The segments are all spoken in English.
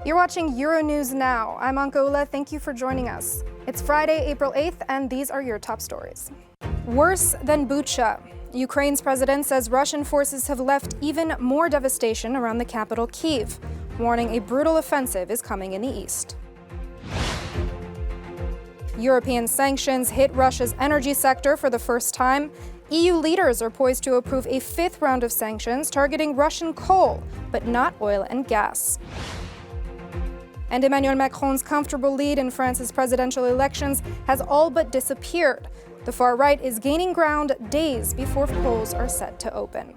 You're watching Euronews Now. I'm Anka Ula. Thank you for joining us. It's Friday, April 8th, and these are your top stories. Worse than Bucha. Ukraine's president says Russian forces have left even more devastation around the capital, Kyiv, warning a brutal offensive is coming in the east. European sanctions hit Russia's energy sector for the first time. EU leaders are poised to approve a fifth round of sanctions targeting Russian coal, but not oil and gas. And Emmanuel Macron's comfortable lead in France's presidential elections has all but disappeared. The far right is gaining ground days before polls are set to open.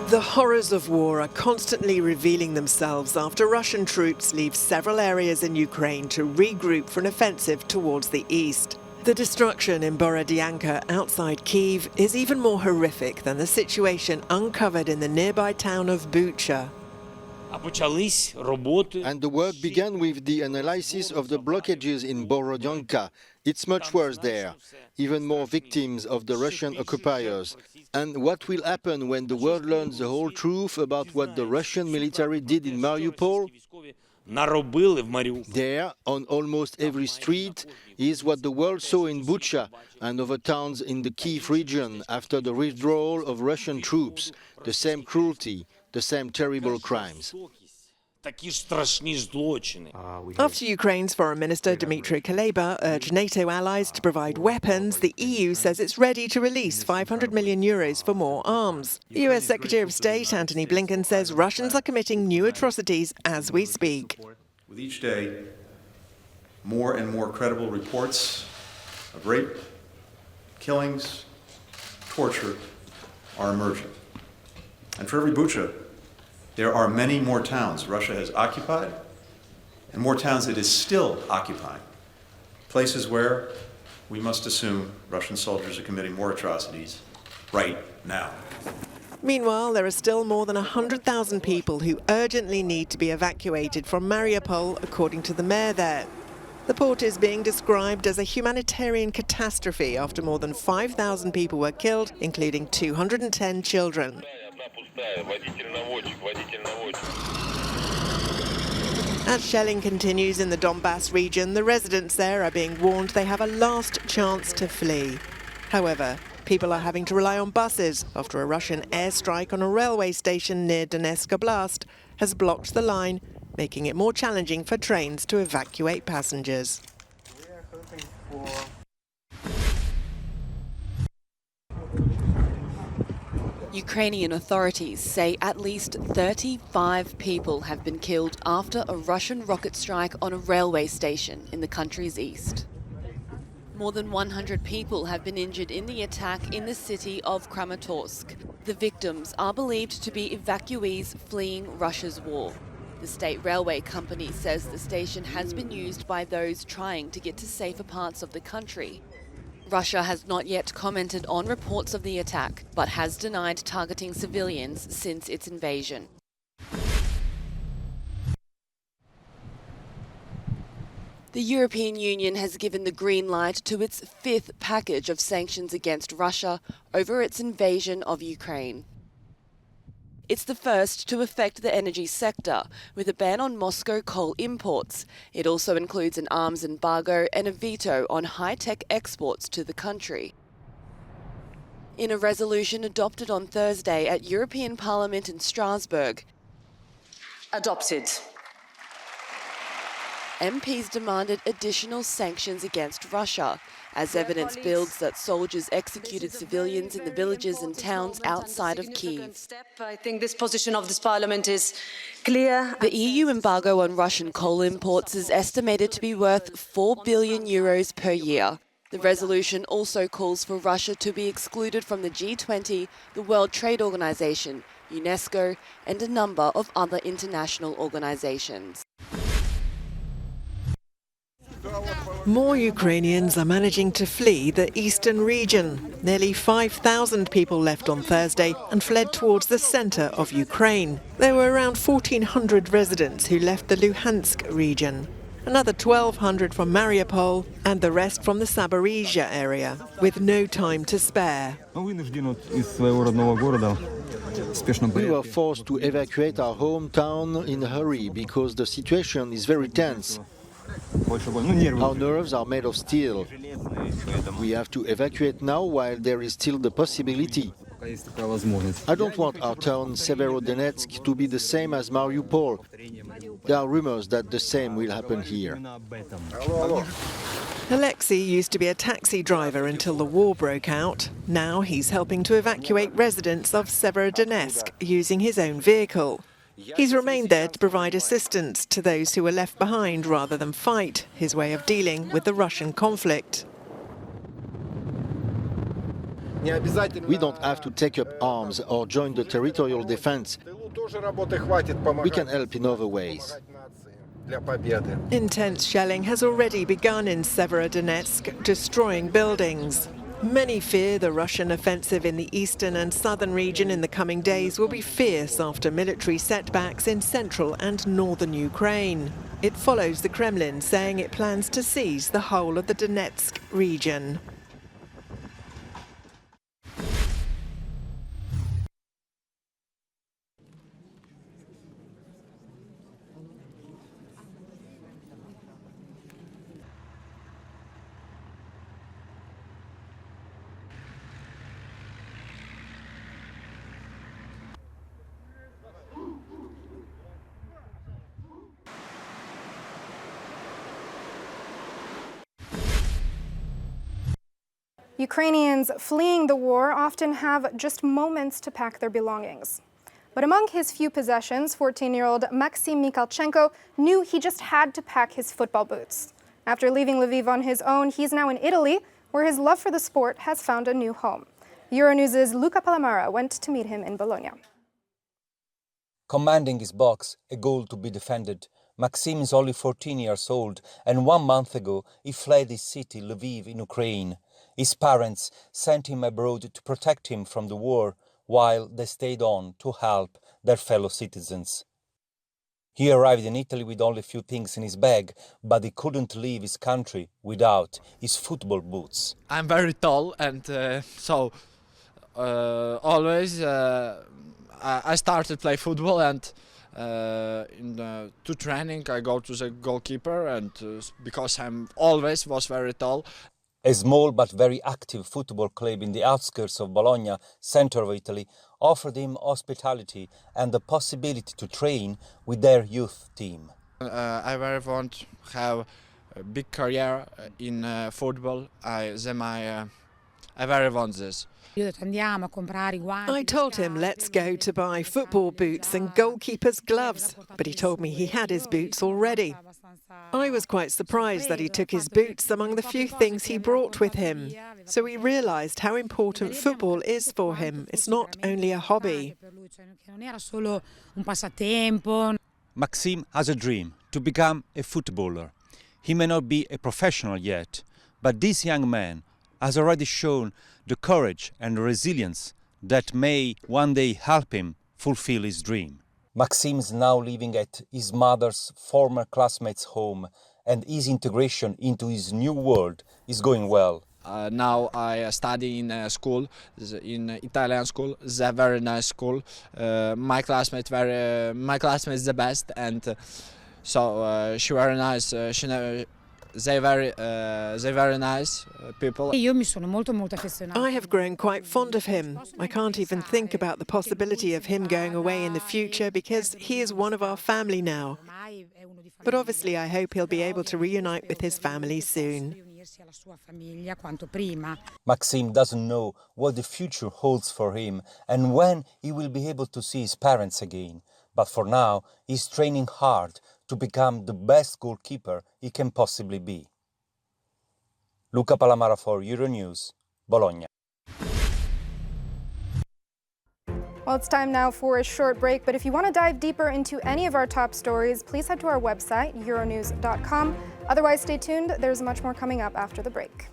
The horrors of war are constantly revealing themselves after Russian troops leave several areas in Ukraine to regroup for an offensive towards the east. The destruction in Borodianka outside Kyiv is even more horrific than the situation uncovered in the nearby town of Bucha. And the work began with the analysis of the blockages in Borodianka. It's much worse there. Even more victims of the Russian occupiers. And what will happen when the world learns the whole truth about what the Russian military did in Mariupol? There, on almost every street, is what the world saw in Bucha and other towns in the Kyiv region after the withdrawal of Russian troops. The same cruelty, the same terrible crimes. After Ukraine's Foreign Minister Dmytro Kuleba urged NATO allies to provide weapons, the EU says it's ready to release €500 million for more arms. US Secretary of State Antony Blinken says Russians are committing new atrocities as we speak. With each day, more and more credible reports of rape, killings, torture are emerging. And for every Bucha, there are many more towns Russia has occupied and more towns it is still occupying. Places where we must assume Russian soldiers are committing more atrocities right now. Meanwhile, there are still more than 100,000 people who urgently need to be evacuated from Mariupol, according to the mayor there. The port is being described as a humanitarian catastrophe after more than 5,000 people were killed, including 210 children. As shelling continues in the Donbass region, the residents there are being warned they have a last chance to flee. However, people are having to rely on buses after a Russian airstrike on a railway station near Donetsk Oblast has blocked the line, making it more challenging for trains to evacuate passengers. Ukrainian authorities say at least 35 people have been killed after a Russian rocket strike on a railway station in the country's east. More than 100 people have been injured in the attack in the city of Kramatorsk. The victims are believed to be evacuees fleeing Russia's war. The state railway company says the station has been used by those trying to get to safer parts of the country. Russia has not yet commented on reports of the attack, but has denied targeting civilians since its invasion. The European Union has given the green light to its fifth package of sanctions against Russia over its invasion of Ukraine. It's the first to affect the energy sector, with a ban on Moscow coal imports. It also includes an arms embargo and a veto on high-tech exports to the country. In a resolution adopted on Thursday at European Parliament in Strasbourg, adopted. MPs demanded additional sanctions against Russia, as evidence builds that soldiers executed civilians in the villages and towns outside of Kyiv. I think this position of this Parliament is clear. The EU embargo on Russian coal imports is estimated to be worth €4 billion per year. The resolution also calls for Russia to be excluded from the G20, the World Trade Organization, UNESCO, and a number of other international organizations. More Ukrainians are managing to flee the eastern region. Nearly 5,000 people left on Thursday and fled towards the center of Ukraine. There were around 1,400 residents who left the Luhansk region, another 1,200 from Mariupol, and the rest from the Zaporizhzhia area, with no time to spare. We were forced to evacuate our hometown in a hurry because the situation is very tense. Our nerves are made of steel. We have to evacuate now while there is still the possibility. I don't want our town, Severodonetsk, to be the same as Mariupol. There are rumors that the same will happen here. Alexei used to be a taxi driver until the war broke out. Now he's helping to evacuate residents of Severodonetsk using his own vehicle. He's remained there to provide assistance to those who were left behind rather than fight, his way of dealing with the Russian conflict. We don't have to take up arms or join the territorial defense. We can help in other ways. Intense shelling has already begun in Severodonetsk, destroying buildings. Many fear the Russian offensive in the eastern and southern region in the coming days will be fierce after military setbacks in central and northern Ukraine. It follows the Kremlin saying it plans to seize the whole of the Donetsk region. Ukrainians fleeing the war often have just moments to pack their belongings. But among his few possessions, 14-year-old Maxim Mikhalchenko knew he just had to pack his football boots. After leaving Lviv on his own, he's now in Italy, where his love for the sport has found a new home. Euronews' Luca Palamara went to meet him in Bologna. Commanding his box, a goal to be defended, Maxim is only 14 years old, and 1 month ago he fled his city, Lviv, in Ukraine. His parents sent him abroad to protect him from the war, while they stayed on to help their fellow citizens. He arrived in Italy with only a few things in his bag, but he couldn't leave his country without his football boots. I'm very tall, and always I started to play football, and to training I go to the goalkeeper, and because I'm always was very tall. A small but very active football club in the outskirts of Bologna, centre of Italy, offered him hospitality and the possibility to train with their youth team. I very want to have a big career in football. I very want this. I told him, let's go to buy football boots and goalkeeper's gloves, but he told me he had his boots already. I was quite surprised that he took his boots among the few things he brought with him. So we realized how important football is for him. It's not only a hobby. Maxim has a dream to become a footballer. He may not be a professional yet, but this young man has already shown the courage and resilience that may one day help him fulfill his dream. Maxim is now living at his mother's former classmates' home, and his integration into his new world is going well. Now I study in school, in Italian school. It's a very nice school. My classmate is the best, and so she very nice. They very nice people. I have grown quite fond of him. I can't even think about the possibility of him going away in the future because he is one of our family now. But obviously I hope he'll be able to reunite with his family soon. Maxim doesn't know what the future holds for him and when he will be able to see his parents again. But for now, he's training hard to become the best goalkeeper he can possibly be. Luca Palamara for Euronews, Bologna. Well, it's time now for a short break, but if you want to dive deeper into any of our top stories, please head to our website, euronews.com. Otherwise, stay tuned. There's much more coming up after the break.